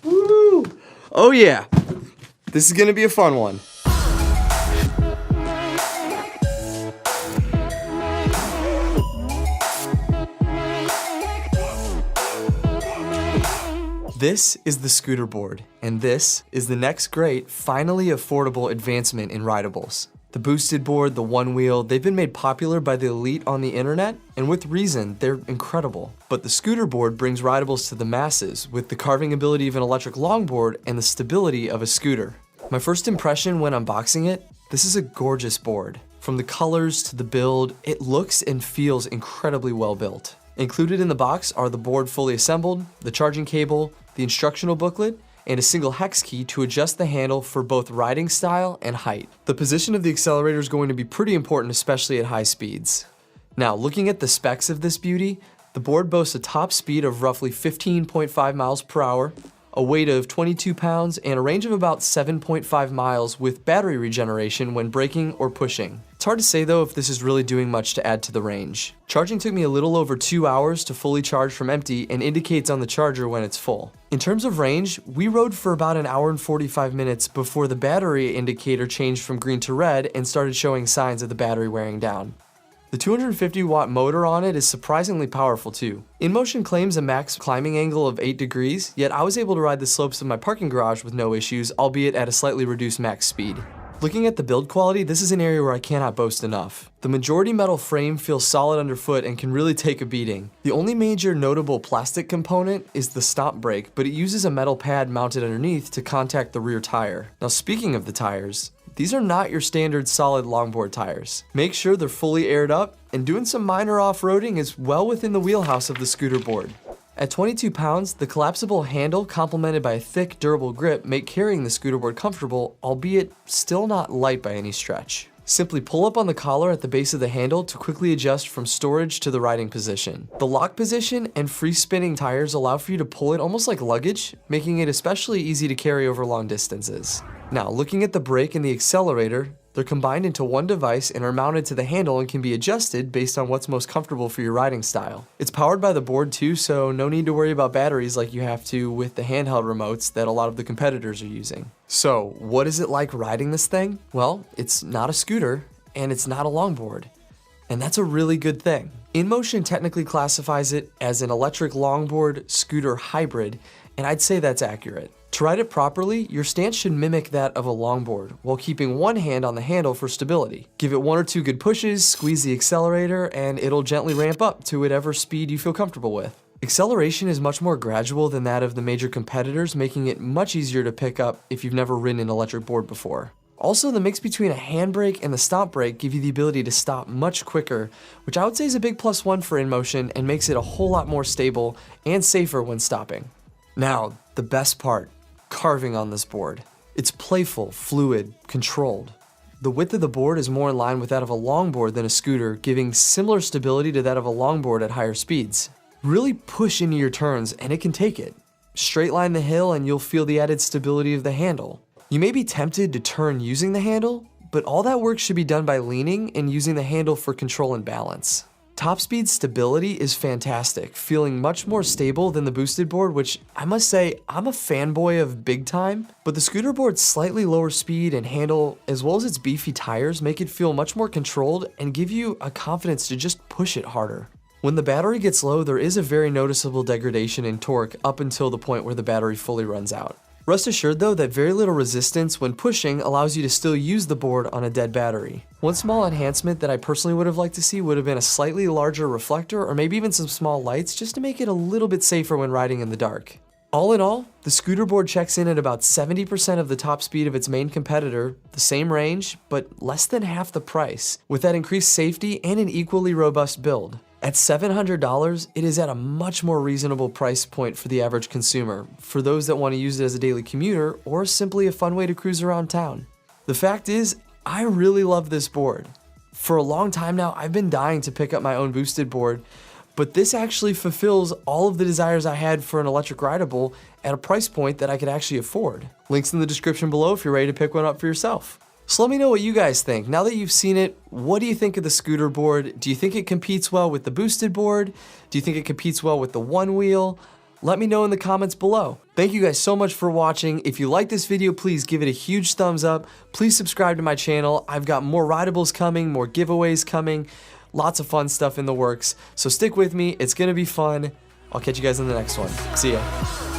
Woo! Oh yeah, this is gonna be a fun one. This is the Scooterboard, and this is the next great, finally affordable advancement in rideables. The boosted board, the OneWheel, they've been made popular by the elite on the internet, and with reason, they're incredible. But the Scooterboard brings rideables to the masses with the carving ability of an electric longboard and the stability of a scooter. My first impression when unboxing it, this is a gorgeous board. From the colors to the build, it looks and feels incredibly well built. Included in the box are the board fully assembled, the charging cable, the instructional booklet, and a single hex key to adjust the handle for both riding style and height. The position of the accelerator is going to be pretty important, especially at high speeds. Now, looking at the specs of this beauty, the board boasts a top speed of roughly 15.5 miles per hour, a weight of 22 pounds, and a range of about 7.5 miles with battery regeneration when braking or pushing. It's hard to say though if this is really doing much to add to the range. Charging took me a little over 2 hours to fully charge from empty and indicates on the charger when it's full. In terms of range, we rode for about an hour and 45 minutes before the battery indicator changed from green to red and started showing signs of the battery wearing down. The 250 watt motor on it is surprisingly powerful too. InMotion claims a max climbing angle of 8 degrees, yet I was able to ride the slopes of my parking garage with no issues, albeit at a slightly reduced max speed. Looking at the build quality, this is an area where I cannot boast enough. The majority metal frame feels solid underfoot and can really take a beating. The only major notable plastic component is the stop brake, but it uses a metal pad mounted underneath to contact the rear tire. Now speaking of the tires, these are not your standard solid longboard tires. Make sure they're fully aired up, and doing some minor off-roading is well within the wheelhouse of the Scooterboard. At 22 pounds, the collapsible handle complemented by a thick, durable grip make carrying the Scooterboard comfortable, albeit still not light by any stretch. Simply pull up on the collar at the base of the handle to quickly adjust from storage to the riding position. The lock position and free spinning tires allow for you to pull it almost like luggage, making it especially easy to carry over long distances. Now, looking at the brake and the accelerator, they're combined into one device and are mounted to the handle and can be adjusted based on what's most comfortable for your riding style. It's powered by the board too, so no need to worry about batteries like you have to with the handheld remotes that a lot of the competitors are using. So, what is it like riding this thing? Well, it's not a scooter and it's not a longboard, and that's a really good thing. InMotion technically classifies it as an electric longboard scooter hybrid, and I'd say that's accurate. To ride it properly, your stance should mimic that of a longboard, while keeping one hand on the handle for stability. Give it 1 or 2 good pushes, squeeze the accelerator, and it'll gently ramp up to whatever speed you feel comfortable with. Acceleration is much more gradual than that of the major competitors, making it much easier to pick up if you've never ridden an electric board before. Also, the mix between a handbrake and the stop brake give you the ability to stop much quicker, which I would say is a big +1 for InMotion and makes it a whole lot more stable and safer when stopping. Now, the best part. Carving on this board. It's playful, fluid, controlled. The width of the board is more in line with that of a longboard than a scooter, giving similar stability to that of a longboard at higher speeds. Really push into your turns and it can take it. Straight line the hill and you'll feel the added stability of the handle. You may be tempted to turn using the handle, but all that work should be done by leaning and using the handle for control and balance. Top speed stability is fantastic, feeling much more stable than the boosted board, which I must say I'm a fanboy of big time, but the Scooterboard's slightly lower speed and handle, as well as its beefy tires, make it feel much more controlled and give you a confidence to just push it harder. When the battery gets low, there is a very noticeable degradation in torque up until the point where the battery fully runs out. Rest assured though that very little resistance when pushing allows you to still use the board on a dead battery. One small enhancement that I personally would have liked to see would have been a slightly larger reflector or maybe even some small lights just to make it a little bit safer when riding in the dark. All in all, the Scooterboard checks in at about 70% of the top speed of its main competitor, the same range, but less than half the price, with that increased safety and an equally robust build. At $700, it is at a much more reasonable price point for the average consumer, for those that want to use it as a daily commuter or simply a fun way to cruise around town. The fact is, I really love this board. For a long time now, I've been dying to pick up my own boosted board, but this actually fulfills all of the desires I had for an electric rideable at a price point that I could actually afford. Links in the description below if you're ready to pick one up for yourself. So let me know what you guys think. Now that you've seen it, what do you think of the Scooterboard? Do you think it competes well with the boosted board? Do you think it competes well with the OneWheel? Let me know in the comments below. Thank you guys so much for watching. If you like this video, please give it a huge thumbs up. Please subscribe to my channel. I've got more rideables coming, more giveaways coming, lots of fun stuff in the works. So stick with me, it's gonna be fun. I'll catch you guys in the next one. See ya.